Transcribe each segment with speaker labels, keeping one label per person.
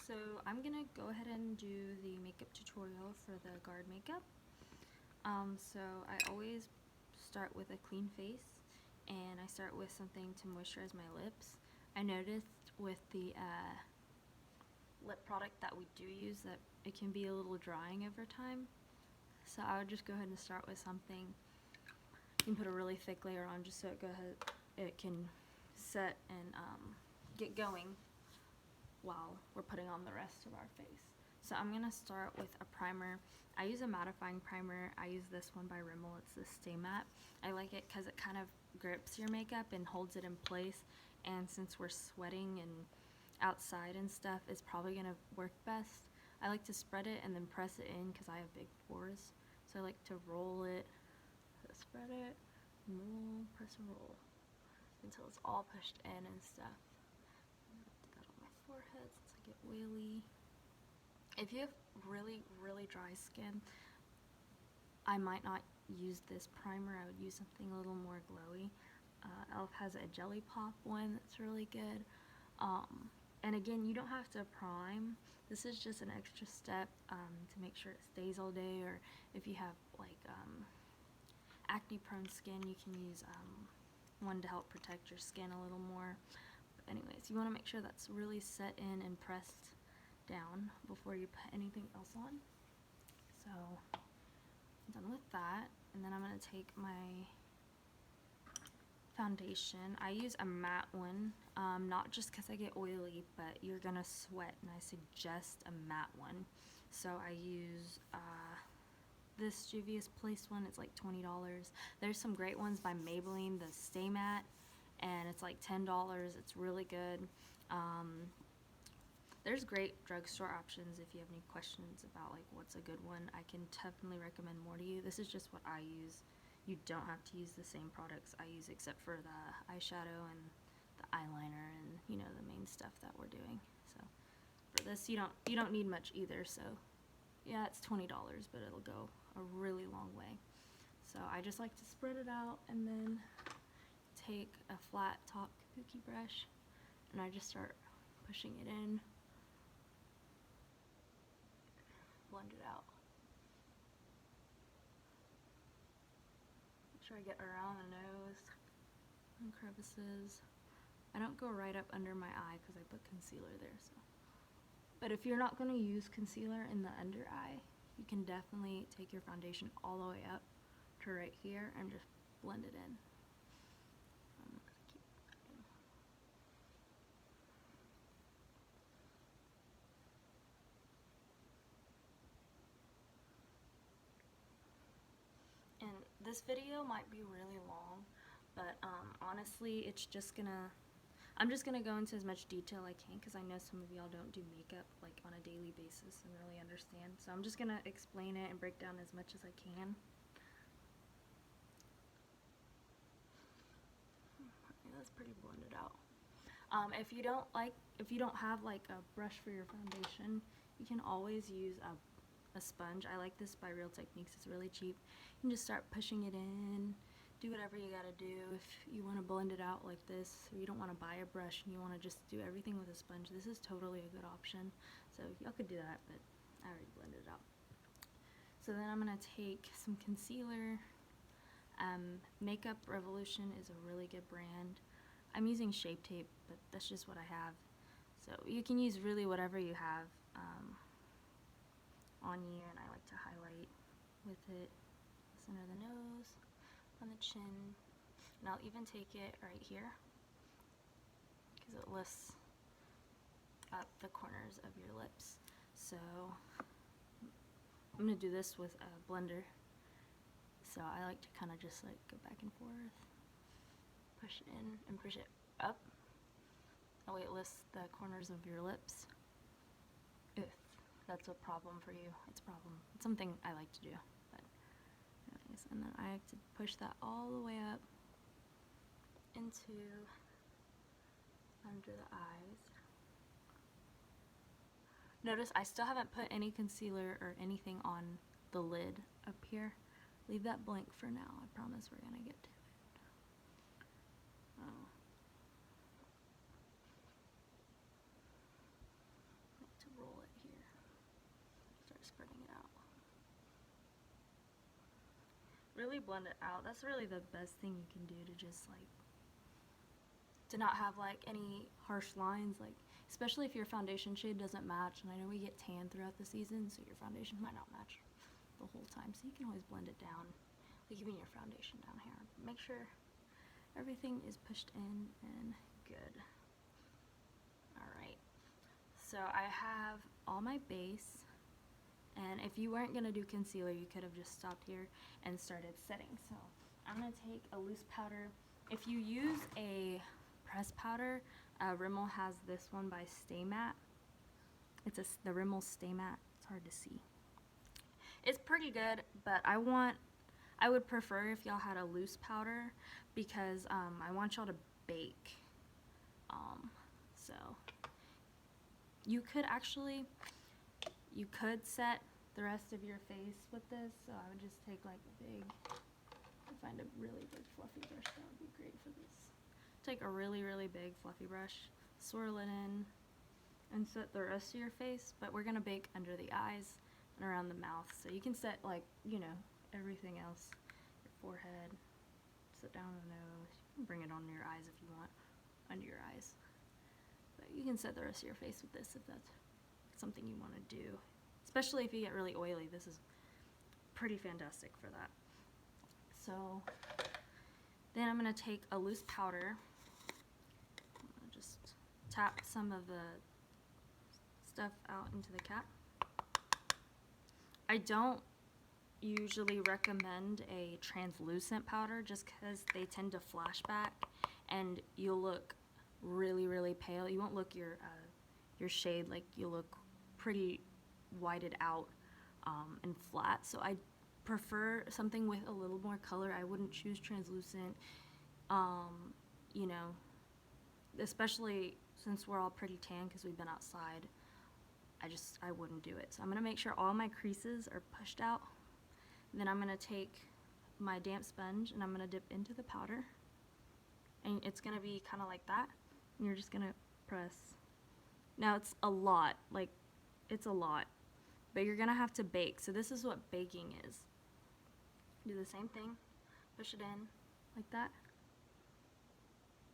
Speaker 1: So I'm gonna go ahead and do the makeup tutorial for the guard makeup. So I always start with a clean face, and I start with something to moisturize my lips. I noticed with the lip product that we do use that it can be a little drying over time. So I would just go ahead and start with something. You can put a really thick layer on just so it can set and get going while we're putting on the rest of our face. So I'm going to start with a primer. I use a mattifying primer. I use this one by Rimmel. It's the Stay Matte. I like it because it kind of grips your makeup and holds it in place, and since we're sweating and outside and stuff, it's probably going to work best. I like to spread it and then press it in because I have big pores. So I like to roll it, spread it, roll, press and roll until it's all pushed in and stuff. Forehead since I get oily. If you have really dry skin, I might not use this primer. I would use something a little more glowy. e.l.f. has a jelly pop one that's really good. And again, you don't have to prime. This is just an extra step to make sure it stays all day, or if you have like acne prone skin, you can use one to help protect your skin a little more. Anyways, you want to make sure that's really set in and pressed down before you put anything else on. So I'm done with that, and then I'm going to take my foundation. I use a matte one, not just because I get oily, but you're going to sweat, and I suggest a matte one. So I use this Juvia's Place one. It's like $20. There's some great ones by Maybelline, the Stay Matte, and it's like $10. It's really good. There's great drugstore options if you have any questions about like what's a good one. I can definitely recommend more to you. This is just what I use. You don't have to use the same products I use except for the eyeshadow and the eyeliner and, you know, the main stuff that we're doing. So for this, you don't need much either. So yeah, it's $20, but it'll go a really long way. So I just like to spread it out and then take a flat top kabuki brush, and I just start pushing it in, blend it out. Make sure I get around the nose and crevices. I don't go right up under my eye because I put concealer there. So, but if you're not going to use concealer in the under eye, you can definitely take your foundation all the way up to right here and just blend it in. And this video might be really long, but honestly, I'm just gonna go into as much detail I can because I know some of y'all don't do makeup like on a daily basis and really understand. So I'm just gonna explain it and break down as much as I can. That's pretty blended out. If you don't have like a brush for your foundation, you can always use a sponge. I like this by Real Techniques. It's really cheap. You can just start pushing it in, do whatever you gotta do. If you want to blend it out like this, or you don't want to buy a brush and you want to just do everything with a sponge, this is totally a good option. So y'all could do that, but I already blended it out. So then I'm gonna take some concealer. Makeup Revolution is a really good brand. I'm using Shape Tape, but that's just what I have. So you can use really whatever you have on you, and I like to highlight with it, center of the nose, on the chin, and I'll even take it right here because it lifts up the corners of your lips. So I'm going to do this with a blender, so I like to kind of just like go back and forth, push it in and push it up. That way it lifts the corners of your lips. If that's a problem for you, it's a problem. It's something I like to do. But anyways, and then I have to push that all the way up into under the eyes. Notice I still haven't put any concealer or anything on the lid up here. Leave that blank for now. I promise we're gonna get to it. I like to really blend it out. That's really the best thing you can do to just like to not have like any harsh lines, like especially if your foundation shade doesn't match. And I know we get tan throughout the season, so your foundation might not match the whole time, so you can always blend it down, like even your foundation down here. Make sure everything is pushed in and good. Alright, so I have all my base, and if you weren't going to do concealer, you could have just stopped here and started setting. So I'm going to take a loose powder. If you use a press powder, Rimmel has this one by Stay Matte. It's the Rimmel Stay Matte. It's hard to see. It's pretty good, but I would prefer if y'all had a loose powder, because I want y'all to bake. So you could set the rest of your face with this. So I would just take like find a really big fluffy brush. That would be great for this. Take a really big fluffy brush, swirl it in, and set the rest of your face. But we're gonna bake under the eyes and around the mouth. So you can set, like, you know, everything else. Your forehead, set down the nose. You can bring it on your eyes if you want, under your eyes. But you can set the rest of your face with this if that's something you want to do. Especially if you get really oily, this is pretty fantastic for that. So then I'm going to take a loose powder. I'm going to just tap some of the stuff out into the cap. I don't usually recommend a translucent powder just because they tend to flash back and you'll look really pale. You won't look your shade, like you'll look pretty whited out and flat. So I prefer something with a little more color. I wouldn't choose translucent, you know, especially since we're all pretty tan because we've been outside. I wouldn't do it. So I'm going to make sure all my creases are pushed out. And then I'm going to take my damp sponge and I'm going to dip into the powder. And it's going to be kind of like that. And you're just going to press. Now it's a lot, like it's a lot. But you're going to have to bake. So this is what baking is. Do the same thing. Push it in like that.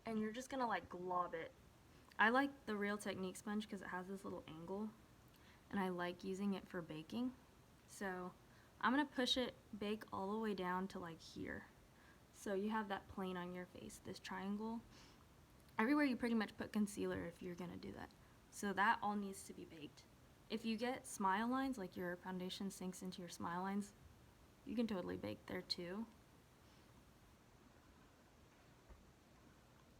Speaker 1: And you're just going to like glob it. I like the Real Technique sponge because it has this little angle. And I like using it for baking. So I'm going to push it, bake all the way down to like here. So you have that plane on your face, this triangle. Everywhere you pretty much put concealer if you're going to do that. So that all needs to be baked. If you get smile lines, like your foundation sinks into your smile lines, you can totally bake there too.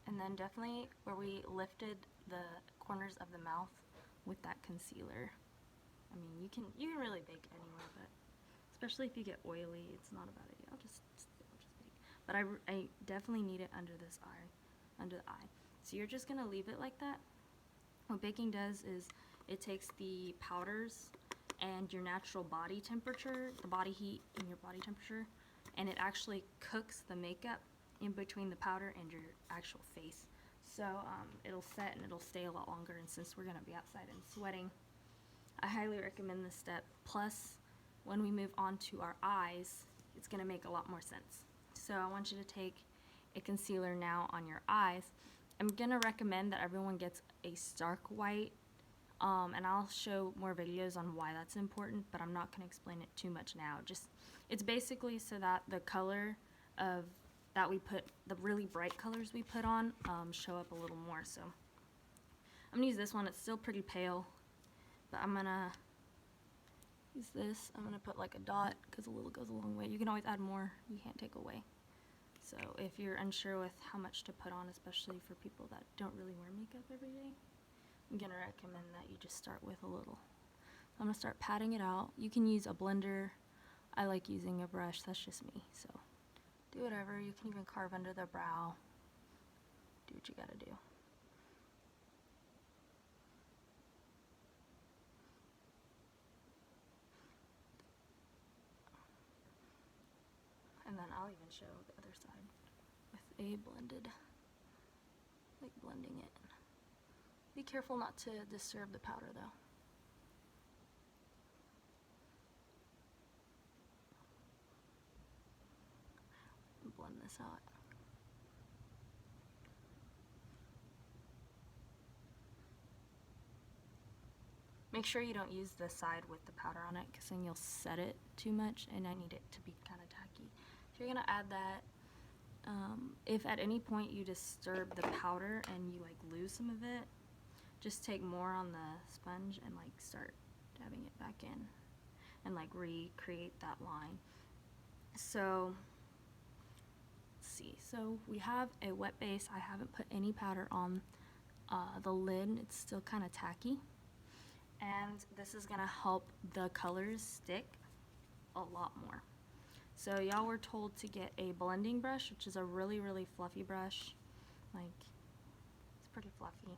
Speaker 1: And then definitely where we lifted the corners of the mouth with that concealer. I mean, you can really bake anywhere, but especially if you get oily, it's not a bad idea. I'll just bake. But I definitely need it under this eye, under the eye. So you're just gonna leave it like that. What baking does is it takes the powders and your natural body temperature, the body heat and your body temperature, and it actually cooks the makeup in between the powder and your actual face. So it'll set and it'll stay a lot longer, and since we're gonna be outside and sweating, I highly recommend this step. Plus, when we move on to our eyes, it's gonna make a lot more sense. So I want you to take a concealer now on your eyes. I'm gonna recommend that everyone gets a stark white, and I'll show more videos on why that's important, but I'm not gonna explain it too much now. Just, it's basically so that the color of that we put, the really bright colors we put on, show up a little more. So I'm gonna use this one. It's still pretty pale, but I'm gonna use this. I'm gonna put like a dot because a little goes a long way. You can always add more. You can't take away. So if you're unsure with how much to put on, especially for people that don't really wear makeup every day, I'm gonna recommend that you just start with a little. I'm gonna start patting it out. You can use a blender. I like using a brush. That's just me. So do whatever. You can even carve under the brow. Do what you gotta do. And then I'll even show the other side with a blended, like blending it. Be careful not to disturb the powder though. this out. Make sure you don't use the side with the powder on it, because then you'll set it too much, and I need it to be kind of tacky. So you're gonna add that. If at any point you disturb the powder and you like lose some of it, just take more on the sponge and like start dabbing it back in and like recreate that line. So let's see, so we have a wet base. I haven't put any powder on the lid. It's still kind of tacky, and this is gonna help the colors stick a lot more. So y'all were told to get a blending brush, which is a really, really fluffy brush. Like, it's pretty fluffy.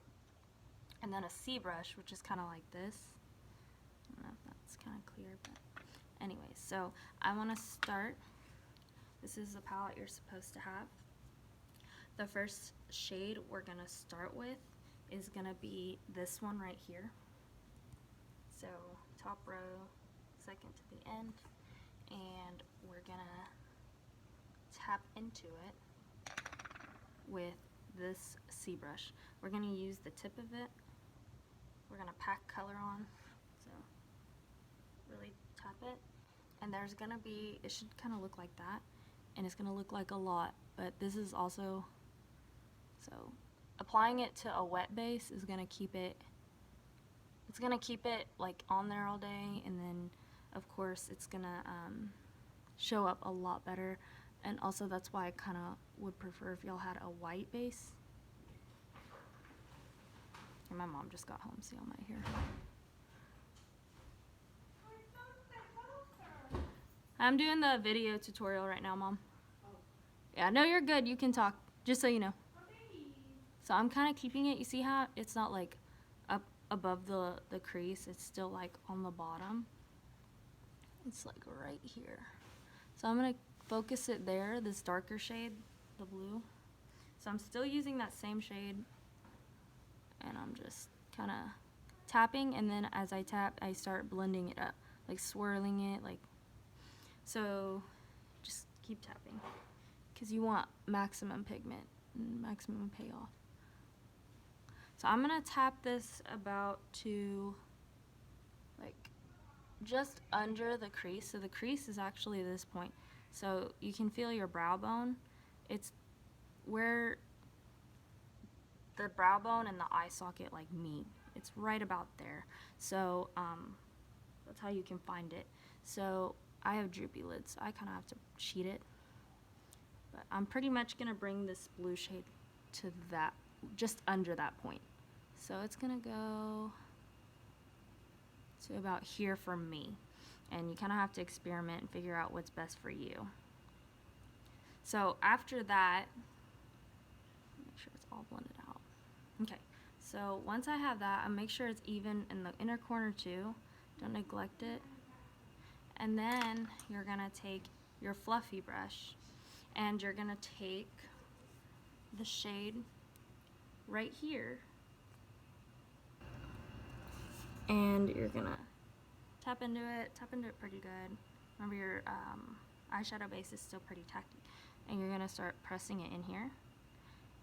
Speaker 1: And then a C brush, which is kind of like this. I don't know if that's kind of clear, but anyway, so I want to start. This is the palette you're supposed to have. The first shade we're going to start with is going to be this one right here. So top row, second to the end, and we're going to tap into it with this C brush. We're going to use the tip of it. We're going to pack color on, so really tap it. And there's going to be, it should kind of look like that, and it's going to look like a lot, but this is also, so applying it to a wet base is going to keep it, it's going to keep it like on there all day, and then of course it's going to show up a lot better. And also that's why I kind of would prefer if y'all had a white base. And my mom just got home, so y'all might hear her. I'm doing the video tutorial right now, Mom. Yeah, no, you're good. You can talk, just so you know. So I'm kind of keeping it. You see how it's not like up above the crease. It's still like on the bottom. It's like right here. So I'm going to focus it there, this darker shade, the blue. So I'm still using that same shade, and I'm just kind of tapping, and then as I tap, I start blending it up, like swirling it, like, so just keep tapping, because you want maximum pigment and maximum payoff. So I'm going to tap this about to like just under the crease. So the crease is actually this point. So you can feel your brow bone. It's where the brow bone and the eye socket like meet. It's right about there. So that's how you can find it. So I have droopy lids, so I kind of have to cheat it. But I'm pretty much going to bring this blue shade to that, just under that point. So it's going to go to about here for me. And you kind of have to experiment and figure out what's best for you. So after that, make sure it's all blended out. Okay, so once I have that, I make sure it's even in the inner corner too. Don't neglect it. And then you're gonna take your fluffy brush, and you're gonna take the shade right here, and you're gonna tap into it pretty good. Remember your eyeshadow base is still pretty tacky. And you're gonna start pressing it in here,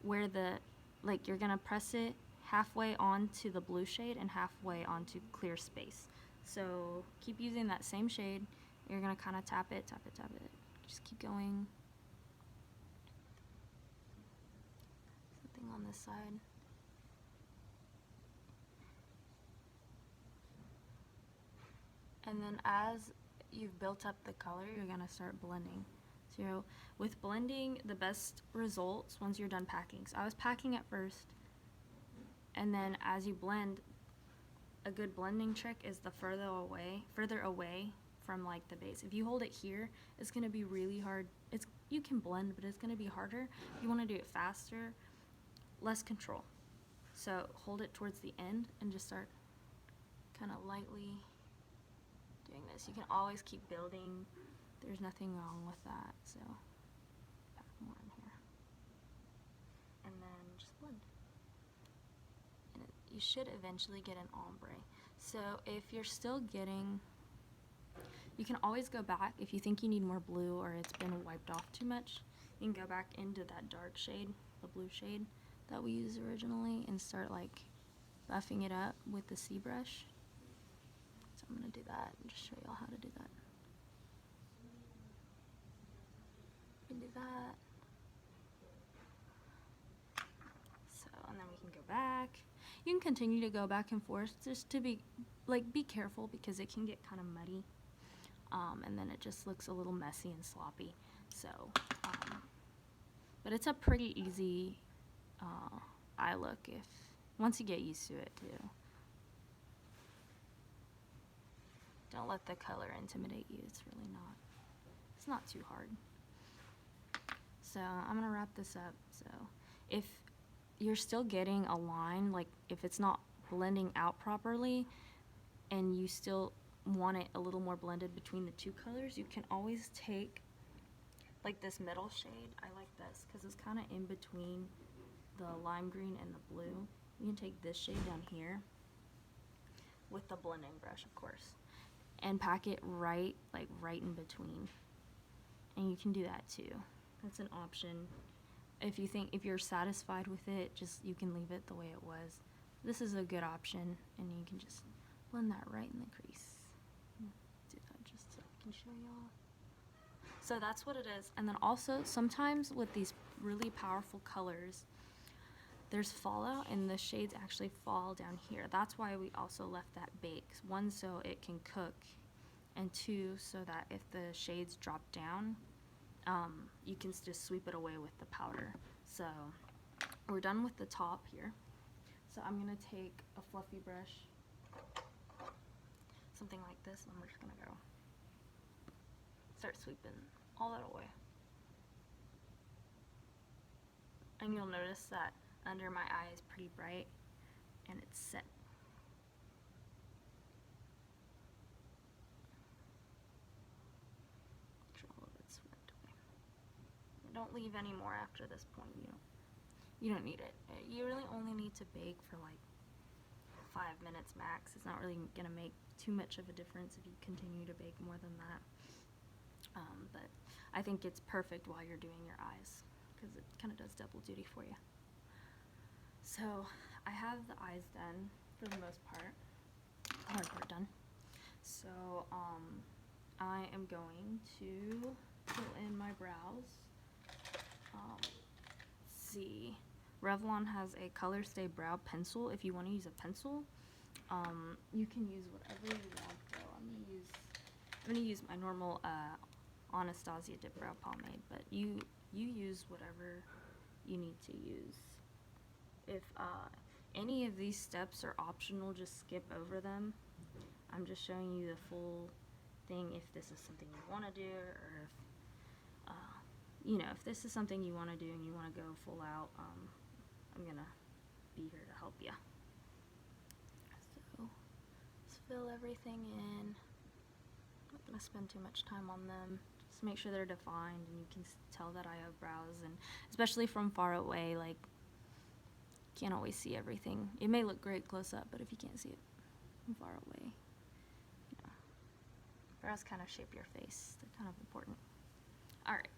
Speaker 1: where the, like, you're gonna press it halfway onto the blue shade and halfway onto clear space. So keep using that same shade. You're gonna kind of tap it, tap it, tap it. Just keep going. Something on this side. And then as you've built up the color, you're gonna start blending. So with blending, the best results once you're done packing. So I was packing at first, and then as you blend, a good blending trick is the further away from like the base. If you hold it here, it's gonna be really hard. You can blend, but it's gonna be harder. If you wanna do it faster, less control. So hold it towards the end and just start kind of lightly doing this. You can always keep building. There's nothing wrong with that. So pack more in here, and then just blend. And you should eventually get an ombre. So if you're still getting, you can always go back if you think you need more blue or it's been wiped off too much. you can go back into that dark shade, the blue shade that we used originally, and start like buffing it up with the C brush. So I'm going to do that and just show y'all how to do that. We can do that. So, and then we can go back. You can continue to go back and forth just to be careful, because it can get kind of muddy. And then it just looks a little messy and sloppy. So, but it's a pretty easy eye look once you get used to it too. Don't let the color intimidate you. It's not too hard. So I'm gonna wrap this up. So if you're still getting a line, like if it's not blending out properly and you still want it a little more blended between the two colors, you can always take like this middle shade. I like this because it's kind of in between the lime green and the blue. You can take this shade down here with the blending brush, of course, and pack it right in between. And you can do that too. That's an option. If you're satisfied with it, you can leave it the way it was. This is a good option, and you can just blend that right in the crease. Do that just so I can show y'all. So that's what it is. And then also, sometimes with these really powerful colors, there's fallout, and the shades actually fall down here. That's why we also left that bake. One, so it can cook, and two, so that if the shades drop down, you can just sweep it away with the powder. So we're done with the top here. So I'm gonna take a fluffy brush, something like this, and we're just gonna go start sweeping all that away. And you'll notice that under my eye is pretty bright and it's set. Don't leave any more after this point. You don't need it. You really only need to bake for like 5 minutes max. It's not really gonna make too much of a difference if you continue to bake more than that. But I think it's perfect while you're doing your eyes, because it kind of does double duty for you. So I have the eyes done for the most part. The hard part done. So I am going to fill in my brows. See, Revlon has a Color Stay Brow Pencil. If you want to use a pencil, you can use whatever you want though. I'm gonna use my normal Anastasia Dip Brow Pomade, but you use whatever you need to use. If any of these steps are optional, just skip over them. I'm just showing you the full thing if this is something you want to do, or if this is something you want to do and you want to go full out, I'm gonna be here to help you. So just fill everything in. I'm not gonna spend too much time on them. Just make sure they're defined and you can tell that I have brows, and especially from far away, like, can't always see everything. It may look great close up, but if you can't see it from far away, brows kind of shape your face. They're kind of important. Alright,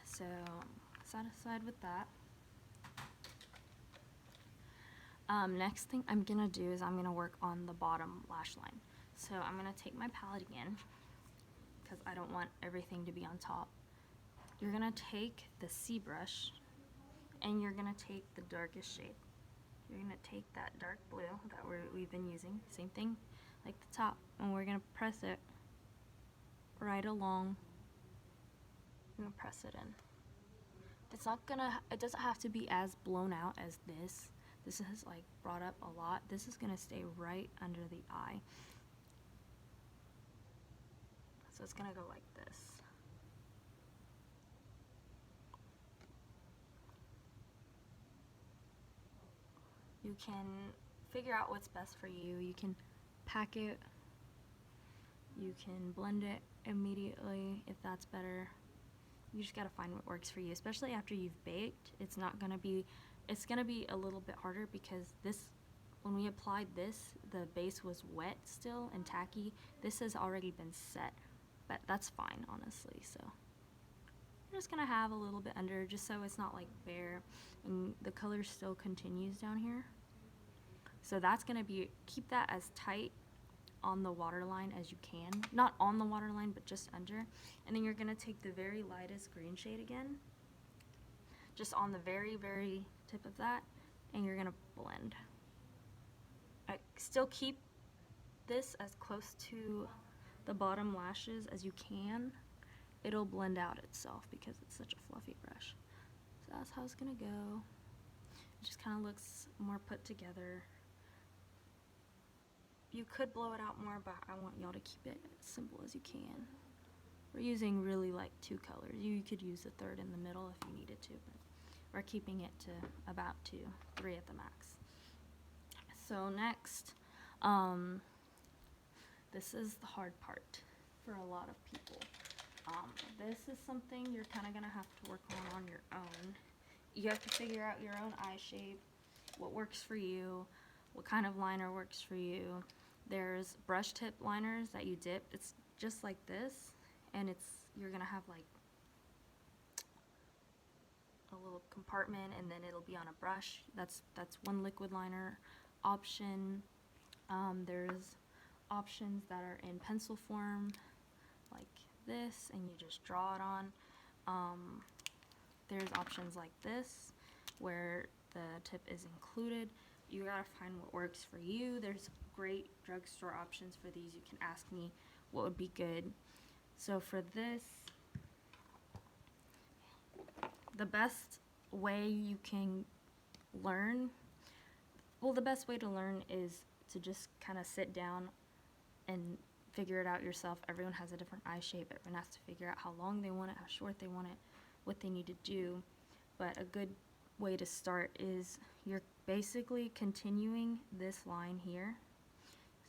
Speaker 1: so satisfied with that. Next thing I'm gonna do is I'm gonna work on the bottom lash line. So I'm gonna take my palette again, because I don't want everything to be on top. You're gonna take the C brush, and you're gonna take the darkest shade. You're gonna take that dark blue that we've been using, same thing like the top, and we're gonna press it right along. I'm gonna press it in. It doesn't have to be as blown out as this. This is like brought up a lot. This is gonna stay right under the eye. So it's gonna go like this. You can figure out what's best for you. You can pack it. You can blend it immediately if that's better. You just gotta find what works for you, especially after you've baked. It's gonna be a little bit harder, because when we applied this, the base was wet still and tacky. This has already been set, but that's fine, honestly. So we're just gonna have a little bit under just so it's not like bare and the color still continues down here. So that's gonna be, keep that as tight on the waterline as you can. Not on the waterline, but just under. And then you're gonna take the very lightest green shade again, just on the very, very tip of that, and you're gonna blend. Still keep this as close to the bottom lashes as you can. It'll blend out itself because it's such a fluffy brush. So that's how it's gonna go. It just kind of looks more put together. You could blow it out more, but I want y'all to keep it as simple as you can. We're using really like 2 colors. You could use a third in the middle if you needed to, but we're keeping it to about 2, 3 at the max. So next, this is the hard part for a lot of people. This is something you're kind of going to have to work on your own. You have to figure out your own eye shape, what works for you, what kind of liner works for you. There's brush tip liners that you dip. It's just like this, and you're going to have like a little compartment, and then it'll be on a brush. That's one liquid liner option. There's options that are in pencil form like this, and you just draw it on. There's options like this where the tip is included. You gotta find what works for you. There's great drugstore options for these. You can ask me what would be good. So for this, the best way you can learn, well, the best way to learn is to just kind of sit down and figure it out yourself. Everyone has a different eye shape. Everyone has to figure out how long they want it, how short they want it, what they need to do. But a good way to start is you're basically continuing this line here.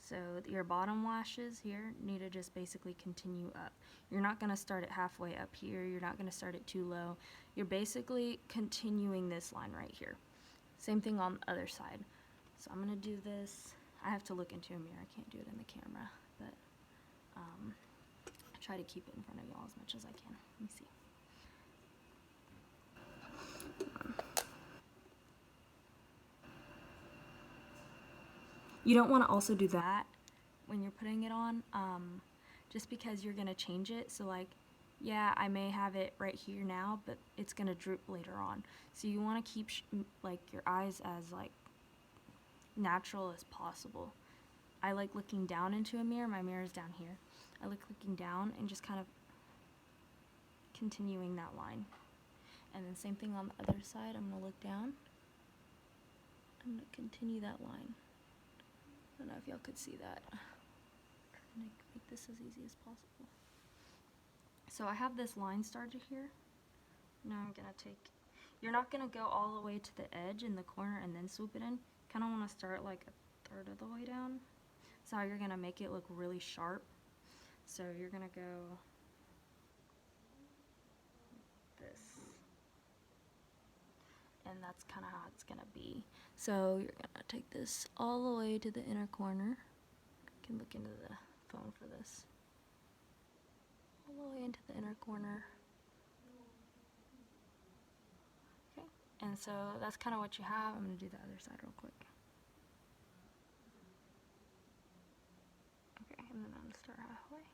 Speaker 1: So your bottom lashes here need to just basically continue up. You're not going to start it halfway up here. You're not going to start it too low. You're basically continuing this line right here. Same thing on the other side. So I'm going to do this. I have to look into a mirror. I can't do it in the camera, but I try to keep it in front of y'all as much as I can. Let me see. You don't want to also do that when you're putting it on, just because you're going to change it. So like, yeah, I may have it right here now, but it's going to droop later on. So you want to keep like your eyes as like natural as possible. I like looking down into a mirror. My mirror is down here. I like looking down and just kind of continuing that line. And then same thing on the other side. I'm going to look down. I'm going to continue that line. I don't know if y'all could see that. I'm trying to make this as easy as possible. So I have this line started here. Now I'm going to take, you're not going to go all the way to the edge in the corner and then swoop it in. Kind of want to start like a third of the way down. So you're going to make it look really sharp. So you're going to go this. And that's kind of how it's going to be. So you're going to take this all the way to the inner corner. You can look into the phone for this. All the way into the inner corner. Okay, and so that's kind of what you have. I'm going to do the other side real quick. Okay, and then I'm going to start halfway.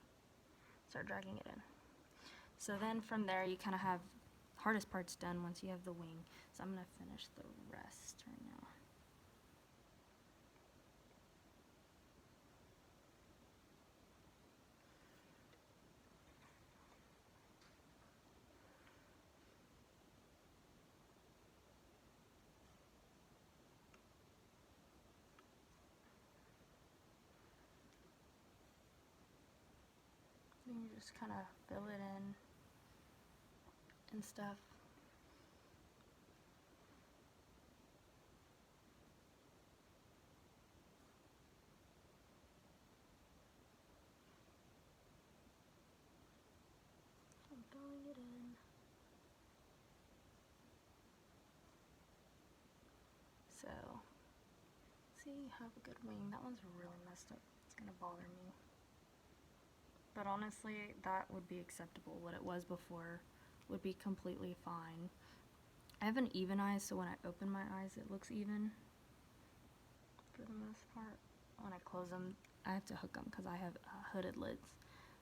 Speaker 1: Start dragging it in. So then from there you kind of have hardest part's done once you have the wing. So I'm going to finish the rest right now. And you just kind of fill it in and stuff. So I'm filling it in. So, see, you have a good wing. That one's really messed up. It's gonna bother me. But honestly, that would be acceptable. What it was before would be completely fine. I have an even eye, so when I open my eyes, it looks even for the most part. When I close them, I have to hook them because I have hooded lids.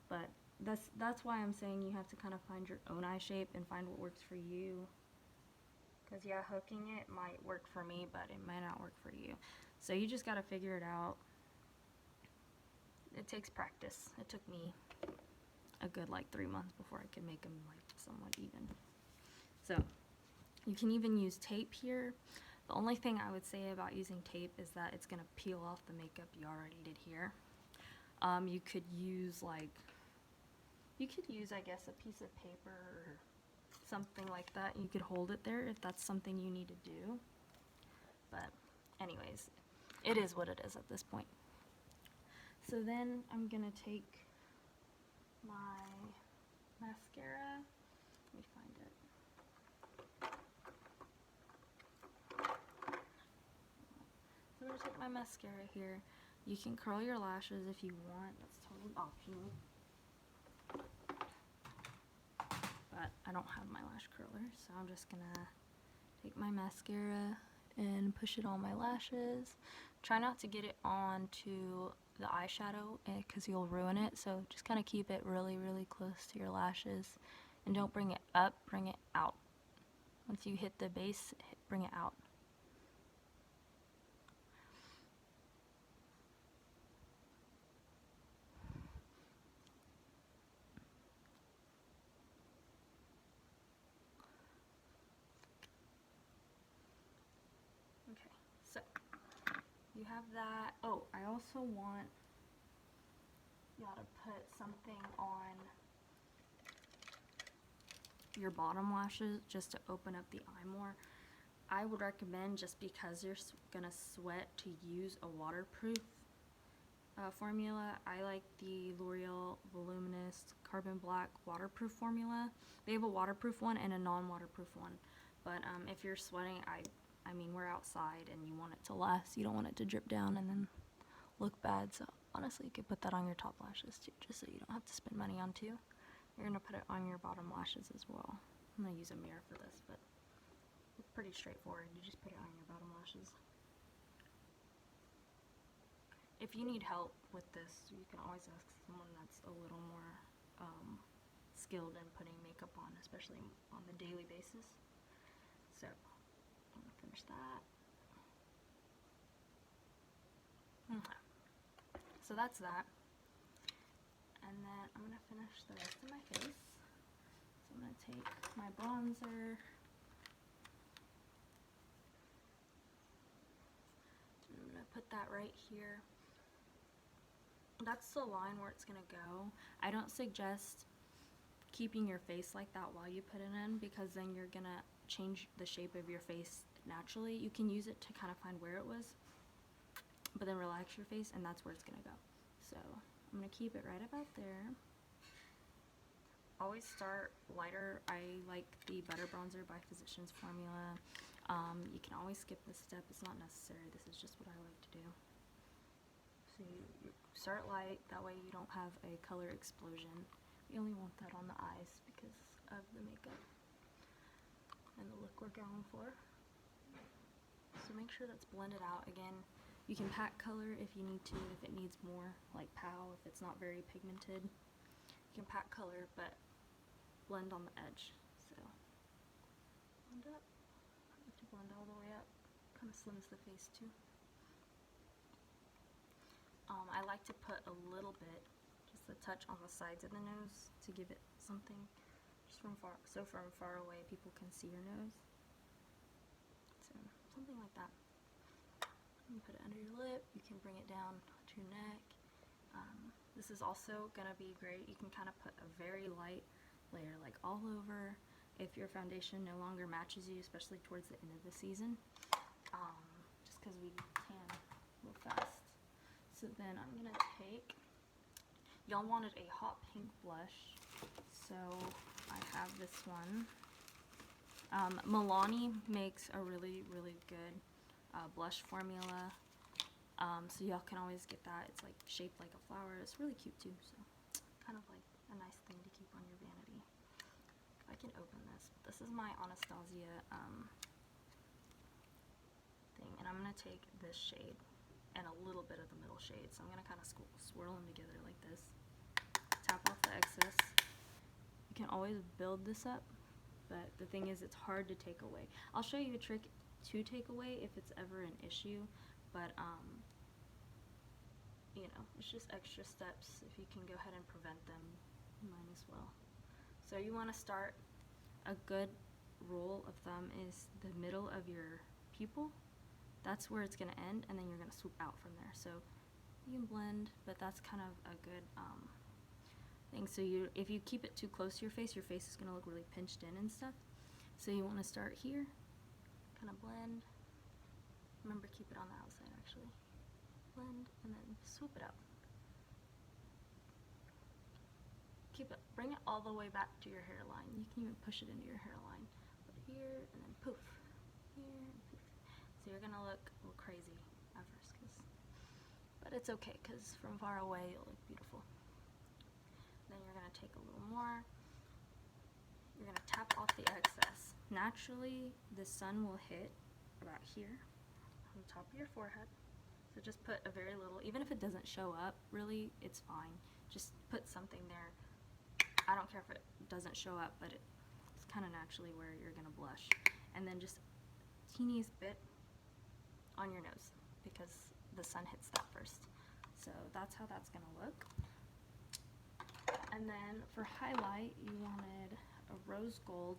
Speaker 1: But that's why I'm saying you have to kind of find your own eye shape and find what works for you. Because yeah, hooking it might work for me, but it might not work for you. So you just got to figure it out. It takes practice. It took me a good like 3 months before I could make them like somewhat even. So you can even use tape here. The only thing I would say about using tape is that it's going to peel off the makeup you already did here. You could use I guess, a piece of paper or something like that. You could hold it there if that's something you need to do. But anyways, it is what it is at this point. So then I'm going to take my mascara. Let me find it. So I'm going to take my mascara here. You can curl your lashes if you want. That's totally optional. But I don't have my lash curler, so I'm just going to take my mascara and push it on my lashes. Try not to get it onto the eyeshadow because you'll ruin it, so just kind of keep it really, really close to your lashes. And don't bring it up, bring it out. Once you hit the base, bring it out. Okay, so you have that. Oh, I also want y'all to put something on your bottom lashes just to open up the eye more. I would recommend, just because you're gonna sweat, to use a waterproof formula. I like the L'Oreal Voluminous Carbon Black waterproof formula. They have a waterproof one and a non-waterproof one. But if you're sweating, I mean, we're outside and you want it to last. You don't want it to drip down and then look bad. So honestly, you could put that on your top lashes too, just so you don't have to spend money on two. You're gonna put it on your bottom lashes as well. I'm gonna use a mirror for this, but it's pretty straightforward. You just put it on your bottom lashes. If you need help with this, you can always ask someone that's a little more skilled in putting makeup on, especially on the daily basis. So I'm gonna finish that. Okay. So that's that. And then I'm gonna finish the rest of my face. So I'm gonna take my bronzer. I'm gonna put that right here. That's the line where it's gonna go. I don't suggest keeping your face like that while you put it in, because then you're gonna change the shape of your face naturally. You can use it to kind of find where it was, but then relax your face and that's where it's gonna go. So I'm gonna keep it right about there. Always start lighter. I like the Butter Bronzer by Physicians formula. You can always skip this step. It's not necessary. This is just what I like to do. So you start light, that way you don't have a color explosion. You only want that on the eyes because of the makeup and the look we're going for. So make sure that's blended out. Again, you can pack color if you need to, if it needs more, like POW, if it's not very pigmented. You can pack color, but blend on the edge. So blend up. I have to blend all the way up. Kind of slims the face too. I like to put a little bit, just a touch on the sides of the nose to give it something, just from far, so from far away people can see your nose. So something like that. You can put it under your lip. You can bring it down to your neck. This is also gonna be great. You can kind of put a very light layer, like all over, if your foundation no longer matches you, especially towards the end of the season, just because we tan real fast. So then I'm gonna take, y'all wanted a hot pink blush, so I have this one. Milani makes a really, really good blush formula, so y'all can always get that. It's like shaped like a flower. It's really cute too, so kind of like a nice thing to keep on your vanity. I can open this. This is my Anastasia thing, and I'm going to take this shade and a little bit of the middle shade. So I'm going to kind of swirl them together like this. Tap off the excess. You can always build this up, but the thing is it's hard to take away. I'll show you a trick to take away if it's ever an issue, but you know, it's just extra steps. If you can go ahead and prevent them, you might as well. So you want to start, a good rule of thumb is the middle of your pupil. That's where it's going to end, and then you're going to swoop out from there. So you can blend, but that's kind of a good thing. So if you keep it too close to your face is going to look really pinched in and stuff. So you want to start here, kind of blend. Remember, keep it on the outside actually. Blend, and then swoop it out. Keep it, bring it all the way back to your hairline. You can even push it into your hairline. Put it here, and then poof. Here, and poof. So you're gonna look a little crazy at first, but it's okay, because from far away it'll look beautiful. Then you're gonna take a little more. You're gonna tap off the excess. Naturally, the sun will hit about here on the top of your forehead. So just put a very little, even if it doesn't show up, really, it's fine. Just put something there. I don't care if it doesn't show up, but it's kind of naturally where you're gonna blush. And then just teeniest bit on your nose, because the sun hits that first. So that's how that's gonna look. And then for highlight, you wanted a rose gold.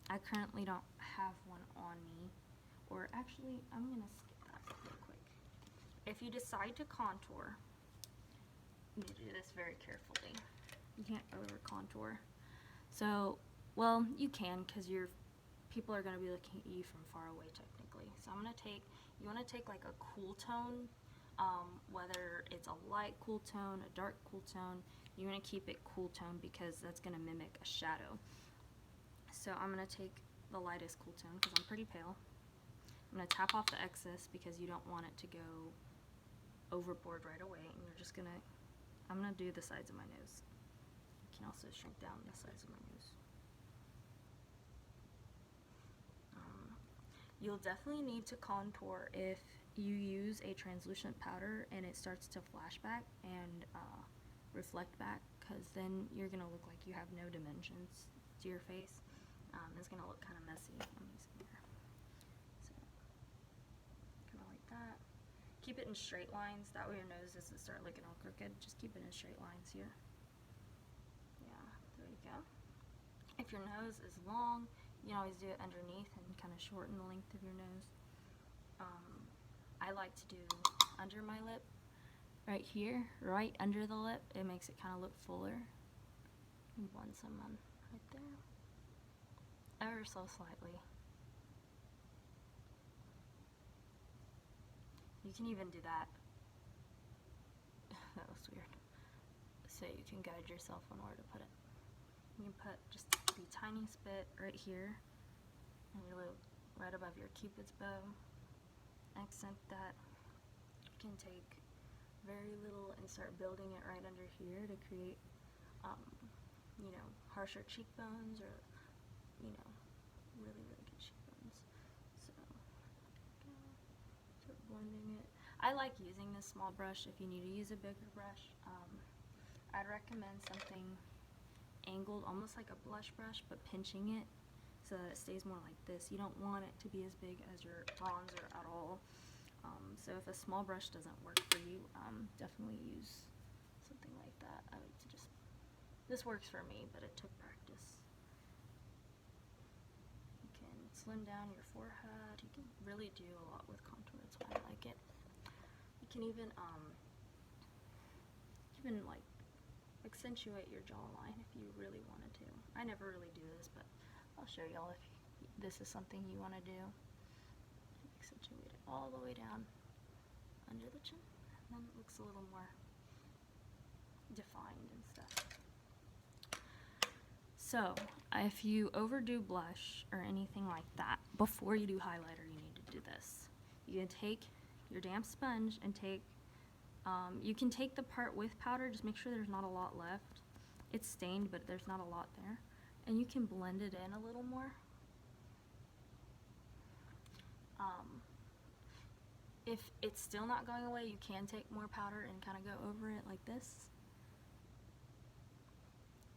Speaker 1: I currently don't have one on me, or actually, I'm gonna skip that real quick. If you decide to contour, you need to do this very carefully. You can't over contour. So, well, you can, because people are going to be looking at you from far away technically. So I'm going to take, you want to take like a cool tone, whether it's a light cool tone, a dark cool tone. You want to keep it cool tone because that's going to mimic a shadow. So I'm going to take the lightest cool tone because I'm pretty pale. I'm going to tap off the excess because you don't want it to go overboard right away, and you're just going to, I'm going to do the sides of my nose. You can also shrink down the sides of my nose. You'll definitely need to contour if you use a translucent powder and it starts to flash back and reflect back, because then you're going to look like you have no dimensions to your face. It's going to look kind of messy. I'm using here. So, kind of like that. Keep it in straight lines, that way your nose doesn't start looking all crooked. Just keep it in straight lines here. Yeah, there you go. If your nose is long, you can always do it underneath and kind of shorten the length of your nose. I like to do under my lip, right here, right under the lip. It makes it kind of look fuller. And blend some on right there, ever so slightly. You can even do that. That was weird. So you can guide yourself on where to put it. You can put just the tiniest bit right here, and your little, right above your cupid's bow. Accent that. You can take very little and start building it right under here to create, you know, harsher cheekbones, or, you know, really, really good cheekbones. So, start blending it. I like using this small brush. If you need to use a bigger brush, I'd recommend something angled, almost like a blush brush, but pinching it so that it stays more like this. You don't want it to be as big as your bronzer at all. So if a small brush doesn't work for you, definitely use something like that. I like to just, this works for me, but it took practice. You can slim down your forehead. You can really do a lot with contour. That's why I like it. You can even like accentuate your jawline if you really wanted to. I never really do this, but I'll show y'all if this is something you want to do. Accentuate it all the way down under the chin, and then it looks a little more defined and stuff. So if you overdo blush or anything like that, before you do highlighter, you need to do this. You can take your damp sponge and take, you can take the part with powder, just make sure there's not a lot left. It's stained, but there's not a lot there. and you can blend it in a little more. If it's still not going away, you can take more powder and kind of go over it like this.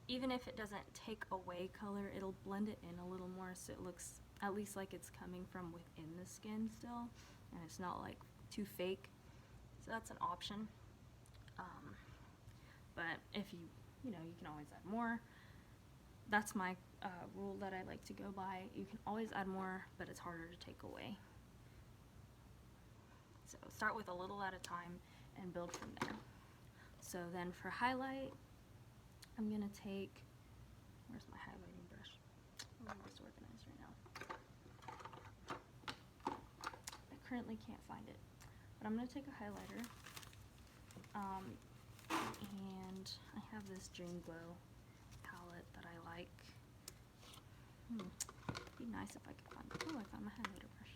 Speaker 1: Even if it doesn't take away color, it'll blend it in a little more so it looks at least like it's coming from within the skin still, and it's not like too fake. So that's an option. But if you know, you can always add more. That's my rule that I like to go by. You can always add more, but it's harder to take away. So start with a little at a time and build from there. So then for highlight, I'm gonna take, where's my highlighting brush? I'm disorganized right now. I currently can't find it, but I'm gonna take a highlighter. And I have this Dream Glow palette that I like. It'd be nice if I could find it. Oh, I found my highlighter brush.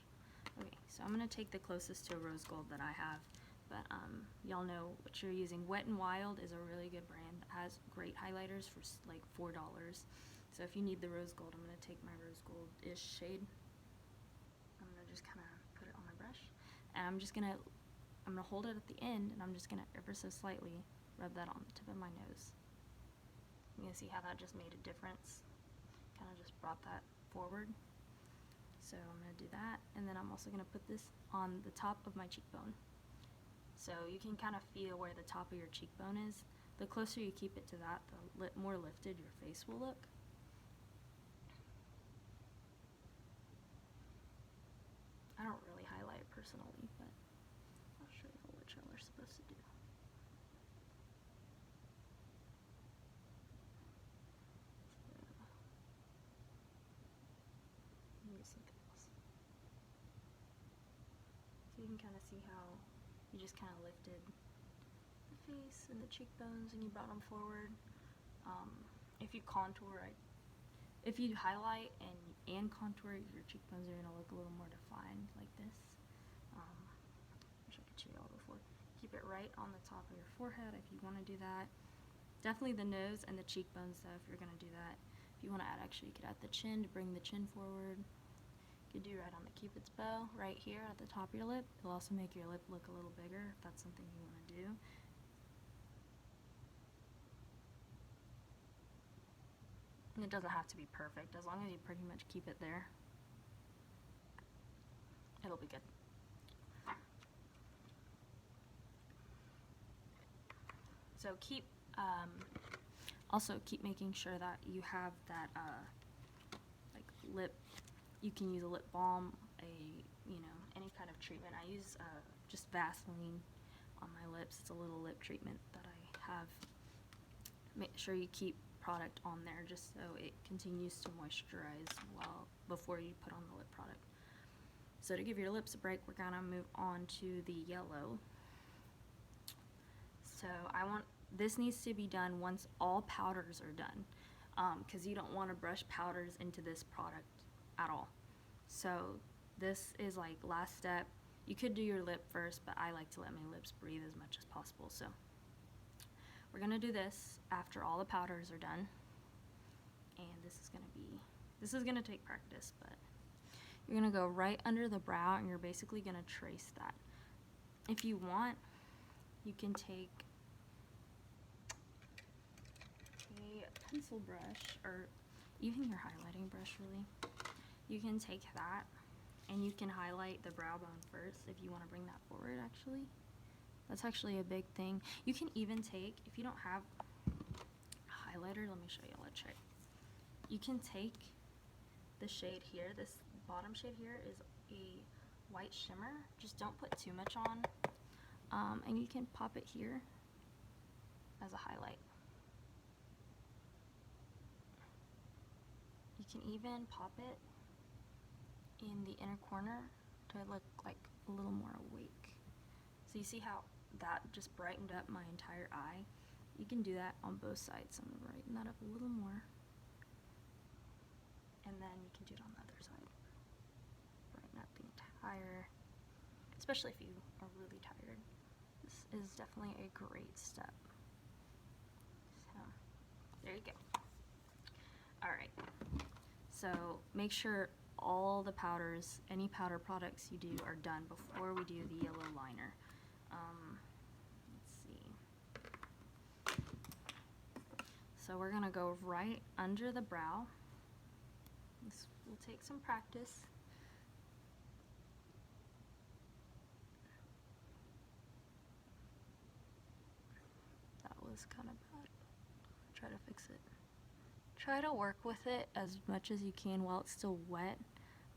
Speaker 1: Okay, so I'm gonna take the closest to a rose gold that I have, but y'all know what you're using. Wet n Wild is a really good brand that has great highlighters for like $4. So if you need the rose gold, I'm gonna take my rose gold-ish shade. I'm gonna just kind of put it on my brush, and I'm gonna hold it at the end, and I'm just gonna ever so slightly rub that on the tip of my nose. You can see how that just made a difference. Kind of just brought that forward. So I'm gonna do that, and then I'm also gonna put this on the top of my cheekbone. So you can kind of feel where the top of your cheekbone is. The closer you keep it to that, the more lifted your face will look. I don't really highlight personally, but I'll show you what y'all are supposed to do. Maybe something else. So you can kind of see how you just kind of lifted the face and the cheekbones and you brought them forward. If you contour, if you highlight and contour, your cheekbones are going to look a little more defined like this. Wish I could show you all before. Keep it right on the top of your forehead if you want to do that. Definitely the nose and the cheekbones though if you're going to do that. If you want to add extra, you could add the chin to bring the chin forward. You could do right on the cupid's bow right here at the top of your lip. It'll also make your lip look a little bigger if that's something you want to do. And it doesn't have to be perfect. As long as you pretty much keep it there, it'll be good. So also keep making sure that you have that like lip. You can use a lip balm, any kind of treatment. I use just Vaseline on my lips. It's a little lip treatment that I have. Make sure you keep product on there just so it continues to moisturize before you put on the lip product. So to give your lips a break, we're gonna move on to the yellow. So this needs to be done once all powders are done, because you don't want to brush powders into this product at all. So this is like last step. You could do your lip first, but I like to let my lips breathe as much as possible. So we're gonna do this after all the powders are done, and this is gonna take practice, but you're gonna go right under the brow and you're basically gonna trace that. If you want, you can take a pencil brush or even your highlighting brush really. You can take that and you can highlight the brow bone first if you want to bring that forward actually. That's actually a big thing. You can even take, if you don't have a highlighter, let me show you, let's try. You can take the shade here, this bottom shade here is a white shimmer. Just don't put too much on. And you can pop it here as a highlight. You can even pop it in the inner corner to look like a little more awake. So you see how that just brightened up my entire eye? You can do that on both sides. So I'm gonna brighten that up a little more. And then you can do it on the other side. Brighten up the entire, especially if you are really tired. This is definitely a great step. So, there you go. Alright. So make sure all the powders, any powder products you do are done before we do the yellow liner. Let's see. So we're gonna go right under the brow. This will take some practice. That was kind of bad. Try to fix it. Try to work with it as much as you can while it's still wet.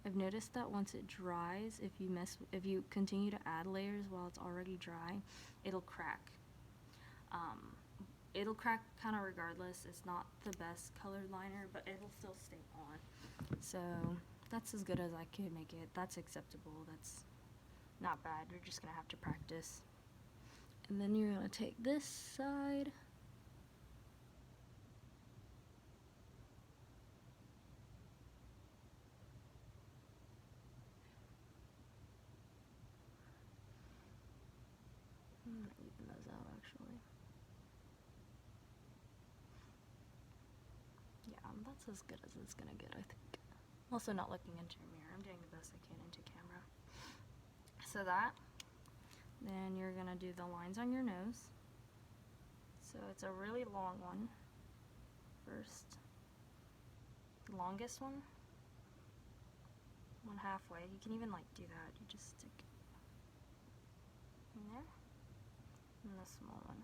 Speaker 1: I've noticed that once it dries, if you continue to add layers while it's already dry, it'll crack. It'll crack kind of regardless. It's not the best colored liner, but it'll still stay on. So that's as good as I could make it. That's acceptable. That's not bad. You're just gonna have to practice. And then you're gonna take this side. I'm gonna even those out actually. Yeah, that's as good as it's gonna get, I think. Also not looking into a mirror. I'm doing the best I can into camera. So that. Then you're gonna do the lines on your nose. So it's a really long one. First, the longest one halfway. You can even like do that. You just stick in there. And the small one.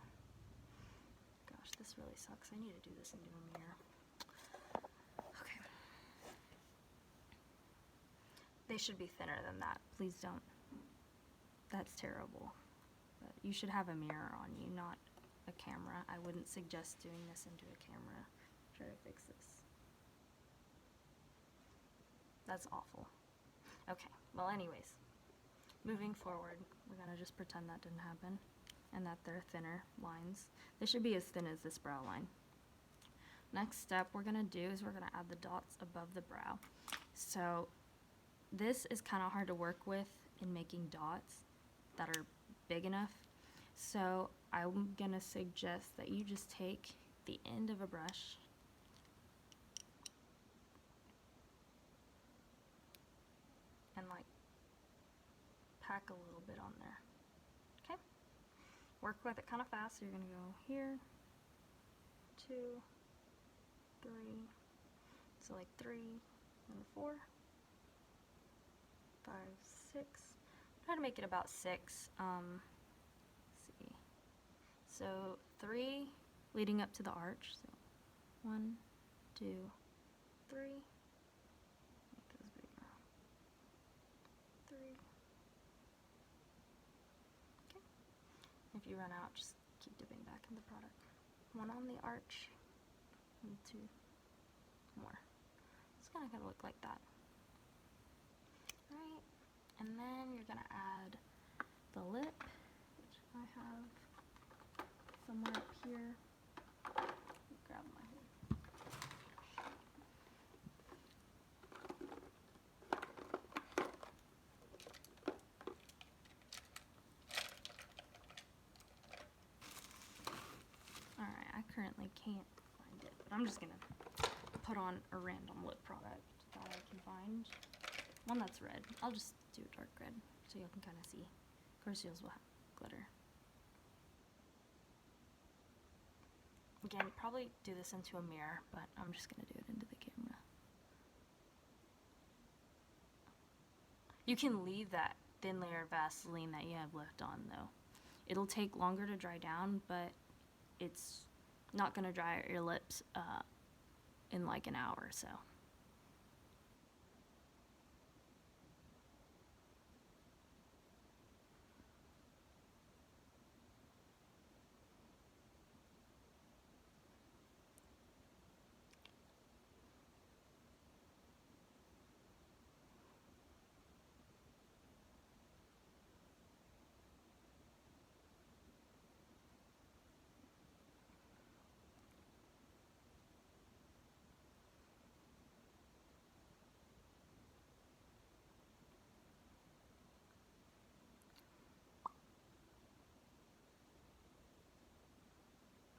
Speaker 1: Gosh, this really sucks. I need to do this into a mirror. Okay. They should be thinner than that. Please don't. That's terrible. But you should have a mirror on you, not a camera. I wouldn't suggest doing this into a camera. Try to fix this. That's awful. Okay, well anyways, moving forward, we're gonna just pretend that didn't happen and that they're thinner lines. They should be as thin as this brow line. Next step we're gonna do is we're gonna add the dots above the brow. So this is kind of hard to work with in making dots that are big enough. So I'm gonna suggest that you just take the end of a brush and like pack a little bit on there. Okay? Work with it kind of fast. So you're gonna go here, 2, 3, so like 3 and 4, 5, 6. Try to make it about 6. Let's see. So 3 leading up to the arch. So 1, 2, 3. Make those bigger. 3. Okay. If you run out, just keep dipping back in the product. 1 on the arch and 2 more. It's kind of gonna look like that. Alright, and then you're gonna add the lip, which I have somewhere up here. Grab my hood. Alright, I currently can't find it, but I'm just gonna put on a random lip product that I can find. One that's red. I'll just do a dark red so you can kind of see. Of course, yours will have glitter. Again, probably do this into a mirror, but I'm just gonna do it into the camera. You can leave that thin layer of Vaseline that you have left on though. It'll take longer to dry down, but it's not gonna dry out your lips in like an hour or so.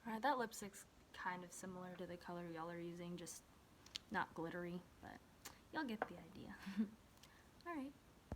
Speaker 1: Alright, that lipstick's kind of similar to the color y'all are using, just not glittery, but You'll get the idea. Alright,